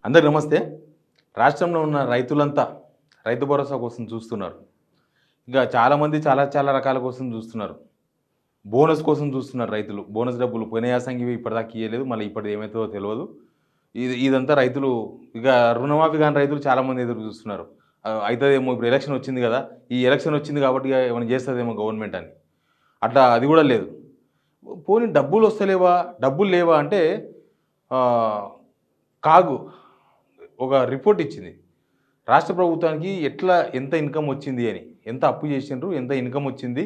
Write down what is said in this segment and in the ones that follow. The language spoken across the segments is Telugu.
అందరికి నమస్తే. రాష్ట్రంలో ఉన్న రైతులంతా రైతు భరోసా కోసం చూస్తున్నారు. ఇంకా చాలామంది చాలా రకాల కోసం చూస్తున్నారు. బోనస్ కోసం చూస్తున్నారు రైతులు. బోనస్ డబ్బులు పోయిన యాసంగివి ఇప్పటిదాకా ఇయ్యలేదు. మళ్ళీ ఇప్పటిది ఏమైతుందో తెలవదు. ఇదంతా రైతులు ఇక రుణమాఫీ కాని రైతులు చాలామంది ఎదురు చూస్తున్నారు. అయితదేమో ఇప్పుడు ఎలక్షన్ వచ్చింది కదా! ఈ ఎలక్షన్ వచ్చింది కాబట్టి ఏమైనా చేస్తదేమో గవర్నమెంట్ అని. అట్లా అది కూడా లేదు. పోనీ డబ్బులు వస్తలేవా? డబ్బులు లేవా? అంటే కాగు ఒక రిపోర్ట్ ఇచ్చింది. రాష్ట్ర ప్రభుత్వానికి ఎంత ఇన్కమ్ వచ్చింది అని. ఎంత అప్పు చేసిండ్రు, ఎంత ఇన్కమ్ వచ్చింది,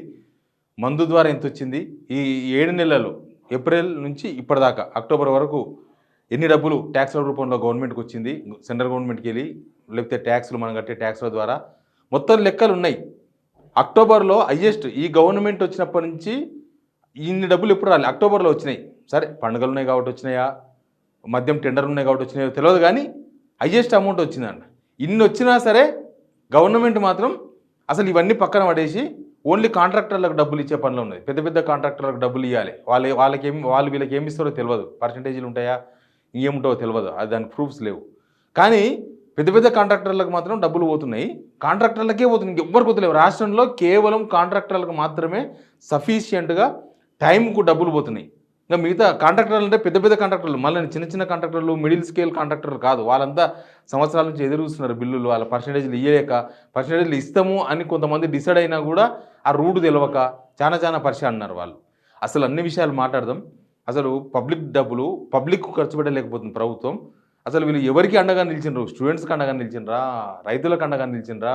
మందు ద్వారా ఎంత వచ్చింది, ఈ 7 నెలల్లో ఏప్రిల్ నుంచి ఇప్పటిదాకా అక్టోబర్ వరకు ఎన్ని డబ్బులు ట్యాక్స్ల రూపంలో గవర్నమెంట్కి వచ్చింది, సెంట్రల్ గవర్నమెంట్కి వెళ్ళి, లేకపోతే ట్యాక్స్లు మనం కట్టే ట్యాక్స్ల ద్వారా మొత్తం లెక్కలు ఉన్నాయి. అక్టోబర్లో హైయెస్ట్ ఈ గవర్నమెంట్ వచ్చినప్పటి నుంచి ఇన్ని డబ్బులు ఎప్పుడు రాలి అక్టోబర్లో వచ్చినాయి. సరే పండుగలు ఉన్నాయి కాబట్టి వచ్చినాయా, మద్యం టెండర్లు ఉన్నాయి కాబట్టి వచ్చినాయో తెలియదు, కానీ హైయెస్ట్ అమౌంట్ వచ్చిందంట. ఇన్ని వచ్చినా సరే గవర్నమెంట్ మాత్రం అసలు ఇవన్నీ పక్కన పడేసి ఓన్లీ కాంట్రాక్టర్లకు డబ్బులు ఇచ్చే పనిలో ఉన్నది. పెద్ద కాంట్రాక్టర్లకు డబ్బులు ఇవ్వాలి. వీళ్ళకి ఏమి ఇస్తారో తెలియదు, పర్సంటేజీలు ఉంటాయా ఏముంటావో తెలియదు, అది దానికి ప్రూఫ్స్ లేవు. కానీ పెద్ద కాంట్రాక్టర్లకు మాత్రం డబ్బులు పోతున్నాయి. కాంట్రాక్టర్లకే పోతున్నాయి, ఇంకెవ్వరికి పోతలేవు. రాష్ట్రంలో కేవలం కాంట్రాక్టర్లకు మాత్రమే సఫిషియెంట్గా టైంకు డబ్బులు పోతున్నాయి. ఇంకా మిగతా కాంట్రాక్టర్లు అంటే పెద్ద కాంట్రాక్టర్లు, మళ్ళీ చిన్న కాంట్రాక్టర్లు, మిడిల్ స్కేల్ కాంట్రాక్టర్లు కాదు. వాళ్ళంతా సంవత్సరాల నుంచి ఎదురు చూస్తున్నారు బిల్లులు. వాళ్ళ పర్సంటేజ్లు ఇయ్యలేక, పర్సంటేజ్లు ఇస్తాము అని కొంతమంది డిసైడ్ అయినా కూడా ఆ రూట్ తెలియక చాలా పరిచయం అన్నారు వాళ్ళు. అసలు అన్ని విషయాలు మాట్లాడదాం. అసలు పబ్లిక్ డబ్బులు పబ్లిక్ ఖర్చు పెట్టలేకపోతుంది ప్రభుత్వం. అసలు వీళ్ళు ఎవరికి అండగా నిలిచిండ్రు? స్టూడెంట్స్కి అండగా నిలిచిండ్రా? రైతులకు అండగా నిలిచిండ్రా?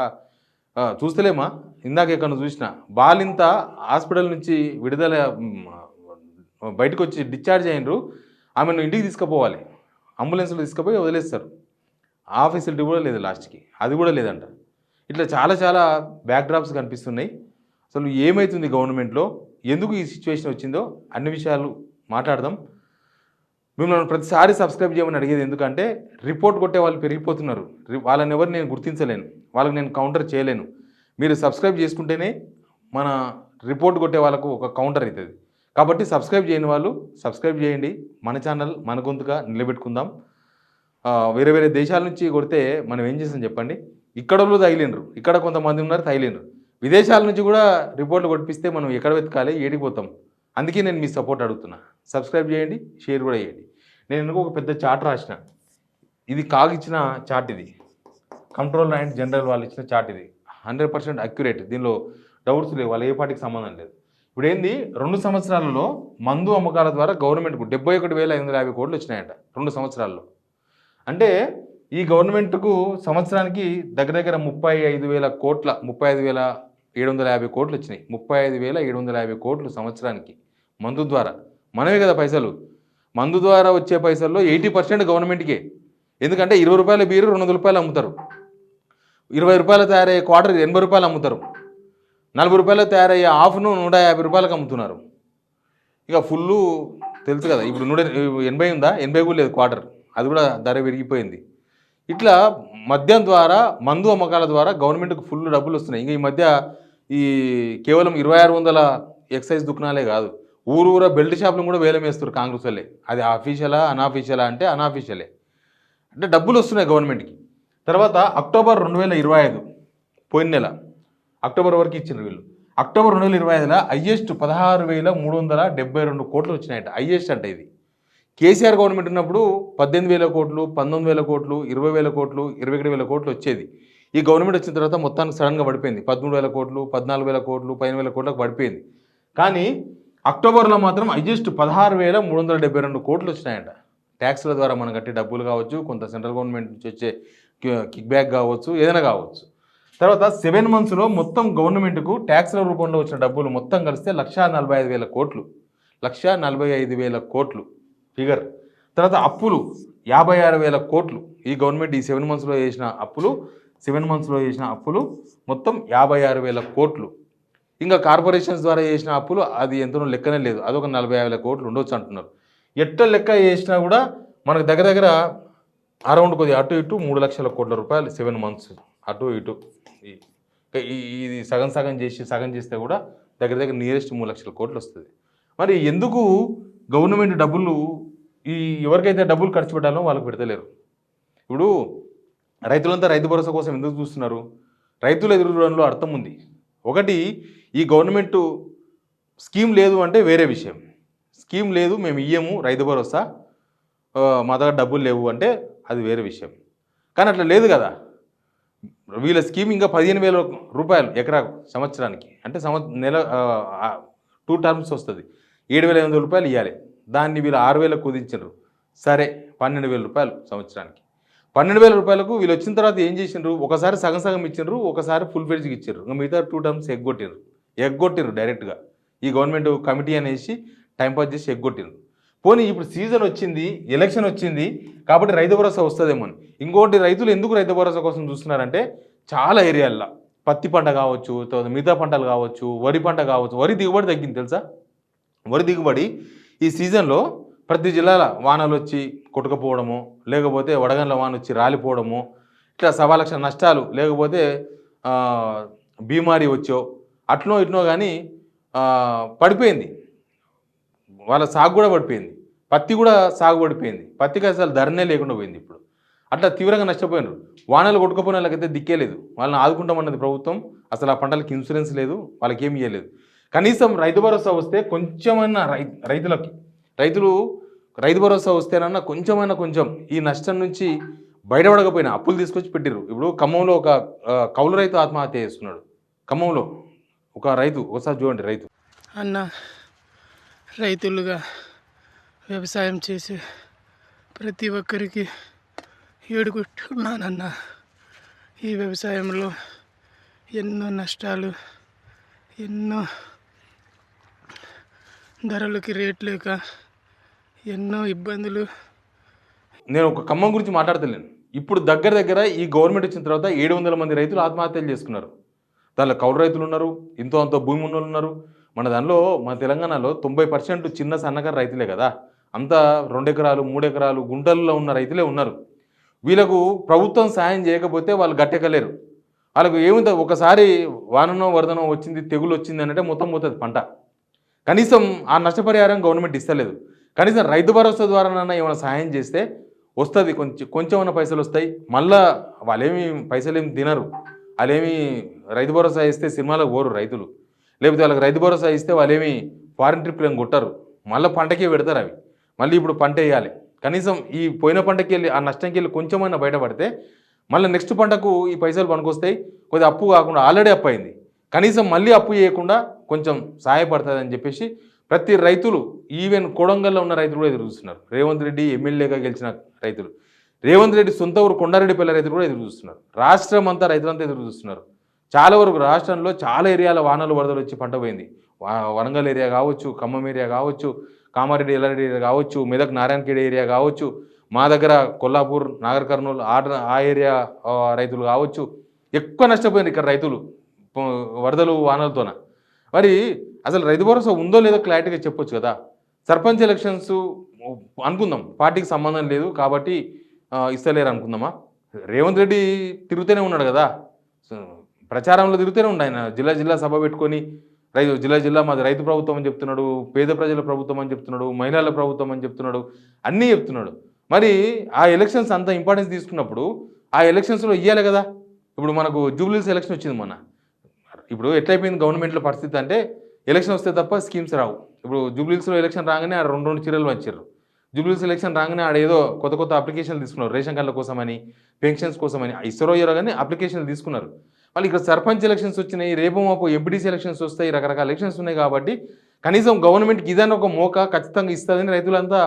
చూస్తలేమా? ఇందాక ఎక్కడ చూసిన బాలింత హాస్పిటల్ నుంచి విడుదల బయటకు వచ్చి డిశ్చార్జ్ అయినరు, ఆమెను ఇంటికి తీసుకుపోవాలి, అంబులెన్స్లో తీసుకుపోయి వదిలేస్తారు. ఆ ఫెసిలిటీ కూడా లేదు, లాస్ట్కి అది కూడా లేదంట. ఇట్లా చాలా బ్యాక్డ్రాప్స్ కనిపిస్తున్నాయి. అసలు ఏమవుతుంది గవర్నమెంట్లో, ఎందుకు ఈ సిచ్యువేషన్ వచ్చిందో అన్ని విషయాలు మాట్లాడదాం. మిమ్మల్ని ప్రతిసారి సబ్స్క్రైబ్ చేయమని అడిగేది ఎందుకంటే రిపోర్ట్ కొట్టే వాళ్ళు పెరిగిపోతున్నారు. వాళ్ళని ఎవరు నేను గుర్తించలేను, వాళ్ళకి నేను కౌంటర్ చేయలేను. మీరు సబ్స్క్రైబ్ చేసుకుంటేనే మన రిపోర్ట్ కొట్టే వాళ్ళకు ఒక కౌంటర్ అవుతుంది. కాబట్టి సబ్స్క్రైబ్ చేయని వాళ్ళు సబ్స్క్రైబ్ చేయండి. మన ఛానల్ మన గొంతుగా నిలబెట్టుకుందాం. వేరే దేశాల నుంచి కొడితే మనం ఏం చేస్తాం చెప్పండి? ఇక్కడ వాళ్ళు తగిలిండ్రు, ఇక్కడ కొంతమంది ఉన్నారు తగిలిండ్రు. విదేశాల నుంచి కూడా రిపోర్ట్లు కొట్టిస్తే మనం ఎక్కడ వెతకాలి, ఏడిపోతాం. అందుకే నేను మీ సపోర్ట్ అడుగుతున్నా. సబ్స్క్రైబ్ చేయండి, షేర్ కూడా చేయండి. నేను ఎందుకు ఒక పెద్ద చార్ట్ రాసిన, ఇది కాగిచ్చిన చార్ట్, ఇది కంట్రోలర్ అండ్ జనరల్ వాళ్ళు ఇచ్చిన చార్ట్, ఇది 100% అక్యురేట్. దీనిలో డౌట్స్ లేవు, వాళ్ళు ఏ పార్టీకి సంబంధం లేదు. ఇప్పుడు ఏంది, 2 సంవత్సరాలలో మందు అమ్మకాల ద్వారా గవర్నమెంట్కు 71,550 కోట్లు వచ్చినాయంట 2 సంవత్సరాల్లో. అంటే ఈ గవర్నమెంట్కు సంవత్సరానికి దగ్గర 35,000 కోట్ల 35,750 కోట్లు వచ్చినాయి. 35,750 కోట్లు సంవత్సరానికి మందు ద్వారా. మనమే కదా పైసలు, మందు ద్వారా వచ్చే పైసల్లో 80% గవర్నమెంట్కే. ఎందుకంటే 20 రూపాయల బీరు 200 రూపాయలు అమ్ముతారు, 20 రూపాయలు తయారయ్యే క్వార్టర్ 80 రూపాయలు అమ్ముతారు, 40 రూపాయలు తయారయ్యే హాఫ్ను 150 రూపాయలకు అమ్ముతున్నారు. ఇక ఫుల్లు తెలుసు కదా. ఇప్పుడు 180 ఉందా, 80 కూడా లేదు క్వార్టర్, అది కూడా ధర పెరిగిపోయింది. ఇట్లా మద్యం ద్వారా, మందు అమ్మకాల ద్వారా గవర్నమెంట్కి ఫుల్ డబ్బులు వస్తున్నాయి. ఇంకా ఈ మధ్య కేవలం 2600 ఎక్సైజ్ దుకాణాలే కాదు, ఊరూరా బెల్ట్ షాపులను కూడా వేలం వేస్తారు కాంగ్రెస్ వాళ్ళే. అది అఫీషియలా అన్అఫీషియలా అంటే అన్అఫీషియలే. అంటే డబ్బులు వస్తున్నాయి గవర్నమెంట్కి. తర్వాత అక్టోబర్ 2025 పోయిన నెల అక్టోబర్ వరకు ఇచ్చిన వీళ్ళు. అక్టోబర్ 2025లో హైయెస్ట్ 16,372 కోట్లు వచ్చినాయట. హైయెస్ట్ అంటే ఇది. కేసీఆర్ గవర్నమెంట్ ఉన్నప్పుడు 18,000 కోట్లు, 19,000 కోట్లు, 20,000 కోట్లు, 21,000 కోట్లు వచ్చేది. ఈ గవర్నమెంట్ వచ్చిన తర్వాత మొత్తానికి సడన్గా పడిపోయింది. 13,000 కోట్లు, 14,000 కోట్లు, 15,000 కోట్లకు పడిపోయింది. కానీ అక్టోబర్లో మాత్రం హైయెస్ట్ 16,372 కోట్లు వచ్చినాయంట. ట్యాక్స్ల ద్వారా మనం కట్టే డబ్బులు కావచ్చు, కొంత సెంట్రల్ గవర్నమెంట్ నుంచి వచ్చే కిక్ బ్యాక్ కావచ్చు, ఏదైనా కావచ్చు. తర్వాత 7 మంత్స్లో మొత్తం గవర్నమెంట్కు ట్యాక్స్ల రూపంలో వచ్చిన డబ్బులు మొత్తం కలిస్తే 1,45,000 కోట్లు, 1,45,000 కోట్లు ఫిగర్. తర్వాత అప్పులు 56,000 కోట్లు. ఈ గవర్నమెంట్ ఈ 7 మంత్స్లో చేసిన అప్పులు, 7 మంత్స్లో చేసిన అప్పులు మొత్తం 56,000 కోట్లు. ఇంకా కార్పొరేషన్స్ ద్వారా చేసిన అప్పులు అది ఎంతనో లెక్కనే లేదు, అదొక 40,000 కోట్లు ఉండొచ్చు అంటున్నారు. ఎట్ట లెక్క చేసినా కూడా మనకు దగ్గర అరౌండ్ కొద్దిగా అటు ఇటు 3 లక్షల కోట్ల రూపాయలు 7 మంత్స్ అటు ఇటు. ఇది సగం చేస్తే కూడా దగ్గర నియరెస్ట్ 3 లక్షల కోట్లు వస్తుంది. మరి ఎందుకు గవర్నమెంట్ డబ్బులు ఎవరికైతే డబ్బులు ఖర్చు పెట్టాలో వాళ్ళకి పెడతలేరు? ఇప్పుడు రైతులంతా రైతు భరోసా కోసం ఎందుకు చూస్తున్నారు? రైతుల ఎదురులో అర్థం ఉంది. ఒకటి, ఈ గవర్నమెంటు స్కీమ్ లేదు అంటే వేరే విషయం. స్కీమ్ లేదు, మేము ఇయ్యము రైతు భరోసా, మా దగ్గర డబ్బులు లేవు అంటే అది వేరే విషయం. కానీ అట్లా లేదు కదా. వీళ్ళ స్కీమ్ ఇంకా 15,000 రూపాయలు ఎకరాకు సంవత్సరానికి, అంటే నెల 2 టర్మ్స్ వస్తుంది, 7,500 రూపాయలు ఇవ్వాలి. దాన్ని వీళ్ళు 6,000 కుదించారు. సరే, 12,000 రూపాయలు సంవత్సరానికి. 12,000 రూపాయలకు వీళ్ళు వచ్చిన తర్వాత ఏం చేసిండ్రు? ఒకసారి సగం సగం ఇచ్చిండ్రు, ఒకసారి ఫుల్ ఫెడ్జ్కి ఇచ్చారు. ఇంకా మిగతా 2 టర్మ్స్ ఎగ్గొట్టిండ్రు డైరెక్ట్గా. ఈ గవర్నమెంట్ కమిటీ అనేసి టైంపాస్ చేసి ఎగ్గొట్టిండ్రు. పోనీ ఇప్పుడు సీజన్ వచ్చింది, ఎలక్షన్ వచ్చింది కాబట్టి రైతు భరోసా వస్తుందేమో అని. ఇంకోటి, రైతులు ఎందుకు రైతు భరోసా కోసం చూస్తున్నారంటే చాలా ఏరియాల్లో పత్తి పంట కావచ్చు, తర్వాత మిగతా పంటలు కావచ్చు, వరి పంట కావచ్చు, వరి దిగుబడి తగ్గింది తెలుసా? వరి దిగుబడి ఈ సీజన్లో ప్రతి జిల్లాల వానలు వచ్చి కొట్టుకపోవడము, లేకపోతే వడగండ్ల వాన వచ్చి రాలిపోవడము, ఇట్లా 1,00,000 నష్టాలు, లేకపోతే బీమారీ వచ్చో అట్నో ఇట్నో కానీ పడిపోయింది. వాళ్ళ సాగు కూడా పడిపోయింది, పత్తి కూడా సాగు పడిపోయింది, పత్తికి అసలు ధరనే లేకుండా పోయింది. ఇప్పుడు అట్లా తీవ్రంగా నష్టపోయినారు. వానలు కొట్టుకుపోయిన వాళ్ళకైతే దిక్కే లేదు. వాళ్ళని ఆదుకుంటామన్నది ప్రభుత్వం, అసలు ఆ పంటలకు ఇన్సూరెన్స్ లేదు, వాళ్ళకి ఏమి ఇవ్వలేదు. కనీసం రైతు భరోసా వస్తే కొంచెమన్నా రైతులు రైతు భరోసా వస్తేనన్నా కొంచెం ఈ నష్టం నుంచి బయటపడకపోయినా అప్పులు తీసుకొచ్చి పెట్టిరు. ఇప్పుడు ఖమ్మంలో ఒక కౌలు రైతు ఆత్మహత్య చేసుకున్నాడు. ఖమ్మంలో ఒక రైతు, ఒకసారి చూడండి. రైతు అన్న, రైతులుగా వ్యవసాయం చేసే ప్రతి ఒక్కరికి ఏడుకుంటున్నానన్న. ఈ వ్యవసాయంలో ఎన్నో నష్టాలు, ఎన్నో ధరలకి రేట్ లేక ఎన్నో ఇబ్బందులు. నేను ఒక ఖమ్మం గురించి మాట్లాడతలేను. ఇప్పుడు దగ్గర ఈ గవర్నమెంట్ వచ్చిన తర్వాత 700 మంది రైతులు ఆత్మహత్యలు చేసుకున్నారు. దానిలో కౌలు రైతులు ఉన్నారు, ఇంతో అంతో భూమి ఉన్న వాళ్ళు ఉన్నారు. మన తెలంగాణలో 90% చిన్న సన్నకారు రైతులే కదా. అంతా 2 ఎకరాలు 3 ఎకరాలు గుంటల్లో ఉన్న రైతులే ఉన్నారు. వీళ్ళకు ప్రభుత్వం సాయం చేయకపోతే వాళ్ళు గట్టెక్కలేరు. వాళ్ళకు ఏముంది, ఒకసారి వాననో వరదనో వచ్చింది, తెగులు వచ్చింది అంటే మొత్తం పోతుంది పంట. కనీసం ఆ నష్టపరిహారం గవర్నమెంట్ ఇస్తలేదు. కనీసం రైతు భరోసా ద్వారానన్నా ఏమైనా సాయం చేస్తే వస్తుంది, కొంచెం పైసలు వస్తాయి. మళ్ళా వాళ్ళేమి పైసలు ఏమి తినరు. వాళ్ళేమి రైతు భరోసా ఇస్తే సినిమాలకు పోరు రైతులు, లేకపోతే వాళ్ళకి రైతు భరోసా ఇస్తే వాళ్ళేమి ఫారిన్ ట్రిప్లు ఏమి కొట్టరు. మళ్ళీ పంటకే పెడతారు అవి. మళ్ళీ ఇప్పుడు పంట వేయాలి. కనీసం ఈ పోయిన పంటకి వెళ్ళి ఆ నష్టంకి వెళ్ళి కొంచెమైనా బయటపడితే మళ్ళీ నెక్స్ట్ పంటకు ఈ పైసలు పనికొస్తాయి. కొద్దిగా అప్పు కాకుండా ఆల్రెడీ అప్పు అయింది, కనీసం మళ్ళీ అప్పు చేయకుండా కొంచెం సహాయపడుతుంది అని చెప్పేసి ప్రతి రైతులు, ఈవెన్ కొడంగల్లో ఉన్న రైతులు కూడా ఎదురు చూస్తున్నారు. రేవంత్ రెడ్డి ఎమ్మెల్యేగా గెలిచిన రైతులు, రేవంత్ రెడ్డి సొంత ఊరు కొండారెడ్డిపల్లి రైతులు కూడా ఎదురు చూస్తున్నారు. రాష్ట్రం అంతా రైతులంతా ఎదురు చూస్తున్నారు. చాలా వరకు రాష్ట్రంలో చాలా ఏరియాల వానలు వరదలు వచ్చి పంట పోయింది. వరంగల్ ఏరియా కావచ్చు, ఖమ్మం ఏరియా కావచ్చు, కామారెడ్డి ఎల్లారెడ్డి ఏరియా కావచ్చు, మెదక్ నారాయణఖేడ్ ఏరియా కావచ్చు, మా దగ్గర కొల్లాపూర్, నాగర్ కర్నూలు ఆ ఏరియా రైతులు కావచ్చు, ఎక్కువ నష్టపోయింది ఇక్కడ రైతులు వరదలు వానలతోన. మరి అసలు రైతు భరోసా ఉందో లేదో క్లారిటీగా చెప్పొచ్చు కదా. సర్పంచ్ ఎలక్షన్స్ అనుకుందాం, పార్టీకి సంబంధం లేదు కాబట్టి ఇస్తలేరు అనుకుందామా. రేవంత్ రెడ్డి తిరుగుతూనే ఉన్నాడు కదా, ప్రచారంలో తిరుగుతూనే ఉండు. ఆయన జిల్లా సభ పెట్టుకొని జిల్లా మాది రైతు ప్రభుత్వం అని చెప్తున్నాడు, పేద ప్రజల ప్రభుత్వం అని చెప్తున్నాడు, మహిళల ప్రభుత్వం అని చెప్తున్నాడు, అన్నీ చెప్తున్నాడు. మరి ఆ ఎలక్షన్స్ అంత ఇంపార్టెన్స్ తీసుకున్నప్పుడు ఆ ఎలక్షన్స్లో ఇవ్వాలి కదా. ఇప్పుడు మనకు జూబ్లీస్ ఎలక్షన్ వచ్చింది మొన్న. ఇప్పుడు ఎట్లయిపోయింది గవర్నమెంట్లో పరిస్థితి అంటే, ఎలక్షన్ వస్తే తప్ప స్కీమ్స్ రావు. ఇప్పుడు జూబ్లీస్లో ఎలక్షన్ రాగానే ఆడ 2 చీరలు వచ్చారు. జూబ్లీస్ ఎలక్షన్ రాగానే ఆడ ఏదో కొత్త అప్లికేషన్లు తీసుకున్నారు, రేషన్ కార్డుల కోసమని, పెన్షన్స్ కోసమని. ఇస్తారో కానీ అప్లికేషన్లు తీసుకున్నారు. వాళ్ళు ఇక్కడ సర్పంచ్ ఎలక్షన్స్ వచ్చినాయి, రేపు మాపు ఎంపీటీసీ ఎలక్షన్స్ వస్తాయి, రకరకాల ఎలక్షన్స్ ఉన్నాయి. కాబట్టి కనీసం గవర్నమెంట్కి ఇదని ఒక మోక ఖచ్చితంగా ఇస్తుందని రైతులంతా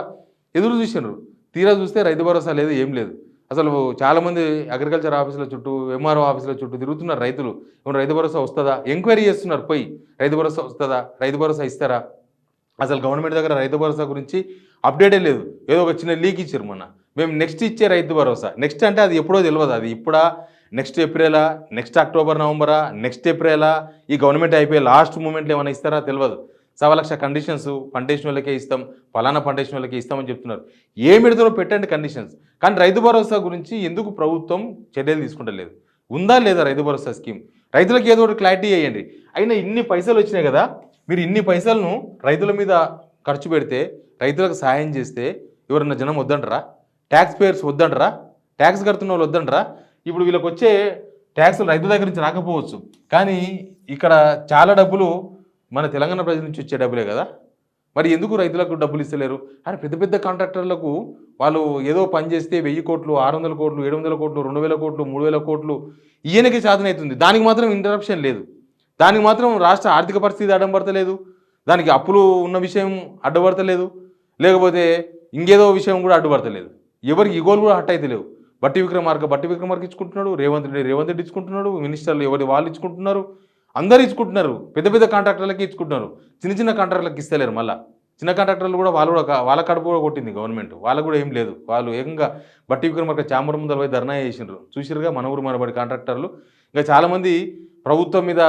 ఎదురు చూసినారు. తీరా చూస్తే రైతు భరోసా లేదు, ఏం లేదు. అసలు చాలామంది అగ్రికల్చర్ ఆఫీసుల చుట్టూ, ఎంఆర్ఓ ఆఫీసుల చుట్టూ తిరుగుతున్నారు రైతులు. ఏమన్నా రైతు భరోసా వస్తుందా ఎంక్వైరీ చేస్తున్నారు పోయి, రైతు భరోసా వస్తుందా, రైతు భరోసా ఇస్తారా. అసలు గవర్నమెంట్ దగ్గర రైతు భరోసా గురించి అప్డేటే లేదు. ఏదో ఒక చిన్న లీక్ ఇచ్చారు మొన్న, మేము నెక్స్ట్ ఇచ్చే రైతు భరోసా. నెక్స్ట్ అంటే అది ఎప్పుడో తెలియదు, అది ఇప్పుడా, నెక్స్ట్ ఏప్రిలా, నెక్స్ట్ అక్టోబర్ నవంబరా, నెక్స్ట్ ఏప్రిలా, ఈ గవర్నమెంట్ అయిపోయి లాస్ట్ మూమెంట్లో ఏమైనా ఇస్తారా తెలియదు. 1,00,000 కండిషన్స్, పంటేసిన వాళ్ళకే ఇస్తాం, ఫలానా పంటేసిన వాళ్ళకే ఇస్తామని చెప్తున్నారు. ఏ మిడతలో పెట్టండి కండిషన్స్. కానీ రైతు భరోసా గురించి ఎందుకు ప్రభుత్వం చర్యలు తీసుకుంటలేదు? ఉందా లేదా రైతు భరోసా స్కీమ్? రైతులకు ఏదో ఒకటి క్లారిటీ చేయండి. అయినా ఇన్ని పైసలు వచ్చినాయి కదా, మీరు ఇన్ని పైసలను రైతుల మీద ఖర్చు పెడితే, రైతులకు సహాయం చేస్తే ఎవరన్నా జనం వద్దంటారా? ట్యాక్స్ పేయర్స్ వద్దంటారా? ట్యాక్స్ కడుతున్న వాళ్ళు వద్దంటారా? ఇప్పుడు వీళ్ళకి వచ్చే ట్యాక్సులు రైతుల దగ్గర నుంచి రాకపోవచ్చు, కానీ ఇక్కడ చాలా డబ్బులు మన తెలంగాణ ప్రజల నుంచి వచ్చే డబ్బులే కదా. మరి ఎందుకు రైతులకు డబ్బులు ఇస్తలేరు? అని పెద్ద పెద్ద కాంట్రాక్టర్లకు వాళ్ళు ఏదో పని చేస్తే 1000 కోట్లు, 600 కోట్లు, 700 కోట్లు, 2000 కోట్లు, 3000 కోట్లు ఈయనకి సాధన దానికి మాత్రం ఇంటరప్షన్ లేదు. దానికి మాత్రం రాష్ట్ర ఆర్థిక పరిస్థితి అడ్డంపడతలేదు, దానికి అప్పులు ఉన్న విషయం అడ్డుపడతలేదు, లేకపోతే ఇంకేదో విషయం కూడా అడ్డుపడతలేదు. ఎవరికి ఈగోలు కూడా హట్ అయితే లేవు. బట్టి విక్రమార్క ఇచ్చుకుంటున్నాడు, రేవంత్ రెడ్డి ఇచ్చుకుంటున్నాడు, మినిస్టర్లు ఎవరి వాళ్ళు ఇచ్చుకుంటున్నారు, అందరూ ఇచ్చుకుంటున్నారు. పెద్ద పెద్ద కాంట్రాక్టర్లకి ఇచ్చుకుంటున్నారు, చిన్న చిన్న కాంట్రాక్టర్లకు ఇస్తలేరు. మళ్ళీ చిన్న కాంట్రాక్టర్లు కూడా వాళ్ళ కడుపు కూడా కొట్టింది గవర్నమెంట్, వాళ్ళకు కూడా ఏం లేదు. వాళ్ళు ఏకంగా బట్టి విక్రమార్క చాంబర్ ముందర పోయి ధర్నా చేసిండ్రు. చూసిరుగా మన ఊరు మనబడి కాంట్రాక్టర్లు. ఇంకా చాలామంది ప్రభుత్వం మీద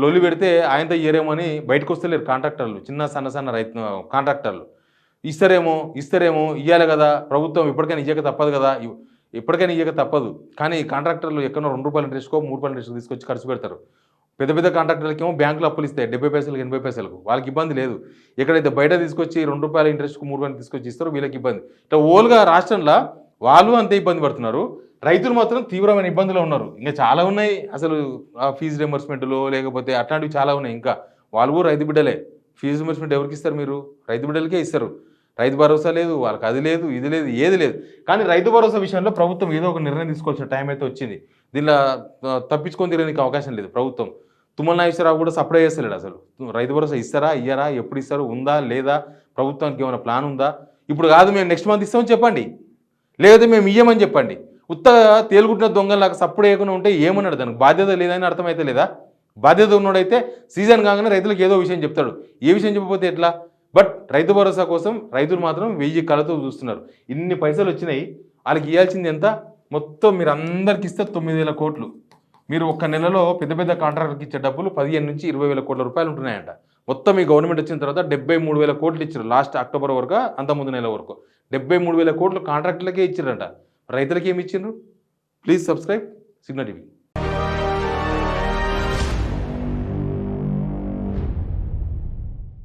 లొల్లి పెడితే ఆయనతో ఇయ్యరేమో అని బయటకు వస్తలేరు కాంట్రాక్టర్లు, చిన్న సన్న రైతు కాంట్రాక్టర్లు. ఇస్తారేమో ఇవ్వాలి కదా, ప్రభుత్వం ఇప్పటికైనా ఇయ్యక తప్పదు కదా, ఇప్పటికైనా ఇయ్యక తప్పదు. కానీ కాంట్రాక్టర్లు ఎక్కడో 2 రూపాయల ఇంట్రెస్ట్కో 3 రూపాయల ఇంట్రెస్ట్ తీసుకొచ్చి ఖర్చు పెడతారు. పెద్ద పెద్ద కాంట్రాక్టర్లకి ఏమో బ్యాంకులు అప్పులు ఇస్తాయి 70 పైసలకు 80 పైసలకు, వాళ్ళకి ఇబ్బంది లేదు. ఎక్కడైతే బయట తీసుకొచ్చి 2 రూపాయల ఇంట్రెస్ట్కు 3 రూపాయలు తీసుకొచ్చి ఇస్తారో వీళ్ళకి ఇబ్బంది. ఇట్లా ఓల్గా రాష్ట్రంలో వాళ్ళు అంతే ఇబ్బంది పడుతున్నారు, రైతులు మాత్రం తీవ్రమైన ఇబ్బందులు ఉన్నారు. ఇంకా చాలా ఉన్నాయి అసలు, ఫీజు రింబర్స్మెంట్లో లేకపోతే అట్లాంటివి చాలా ఉన్నాయి. ఇంకా వాళ్ళు కూడా రైతు బిడ్డలే. ఫీజు రింబర్స్మెంట్ ఎవరికి ఇస్తారు? మీరు రైతు బిడ్డలకే ఇస్తారు. రైతు భరోసా లేదు, వాళ్ళకి అది లేదు, ఇది లేదు, ఏది లేదు. కానీ రైతు భరోసా విషయంలో ప్రభుత్వం ఏదో ఒక నిర్ణయం తీసుకోవాల్సిన టైం అయితే వచ్చింది. దీనిలో తప్పించుకొని తిరగడానికి అవకాశం లేదు ప్రభుత్వం. తుమ్మల నాగేశ్వరరావు కూడా సప్లై చేస్తలేడు. అసలు రైతు భరోసా ఇస్తారా ఇయ్యరా, ఎప్పుడు ఇస్తారు, ఉందా లేదా, ప్రభుత్వానికి ఏమైనా ప్లాన్ ఉందా? ఇప్పుడు కాదు మేము నెక్స్ట్ మంత్ ఇస్తామని చెప్పండి, లేకపోతే మేము ఇయ్యమని చెప్పండి. ఉత్తగా తేలుగుట్టిన దొంగలాగా సప్పుడు వేయకుండా ఉంటే ఏమన్నాడు? దానికి బాధ్యత లేదని అర్థమైతే లేదా? బాధ్యత ఉన్నోడైతే సీజన్ కాగానే రైతులకు ఏదో విషయం చెప్తాడు. ఏ విషయం చెప్పకపోతే ఎట్లా? బట్ రైతు భరోసా కోసం రైతులు మాత్రం 1000 కళ్ళతో చూస్తున్నారు. ఇన్ని పైసలు వచ్చినాయి, వాళ్ళకి ఇవ్వాల్సింది ఎంత? మొత్తం మీరు అందరికి ఇస్తే 9,000 కోట్లు. మీరు ఒక్క నెలలో పెద్ద పెద్ద కాంట్రాక్టర్కి ఇచ్చే డబ్బులు 15 నుంచి 20,000 కోట్ల రూపాయలు ఉంటున్నాయంట. మొత్తం ఈ గవర్నమెంట్ వచ్చిన తర్వాత 73,000 కోట్లు ఇచ్చారు లాస్ట్ అక్టోబర్ వరకు, అంతకుముందు నెల వరకు 73,000 కోట్లు కాంట్రాక్టర్లకే ఇచ్చారంట. రైతులకి ఏమి ఇచ్చిండ్రు? Please subscribe signal TV.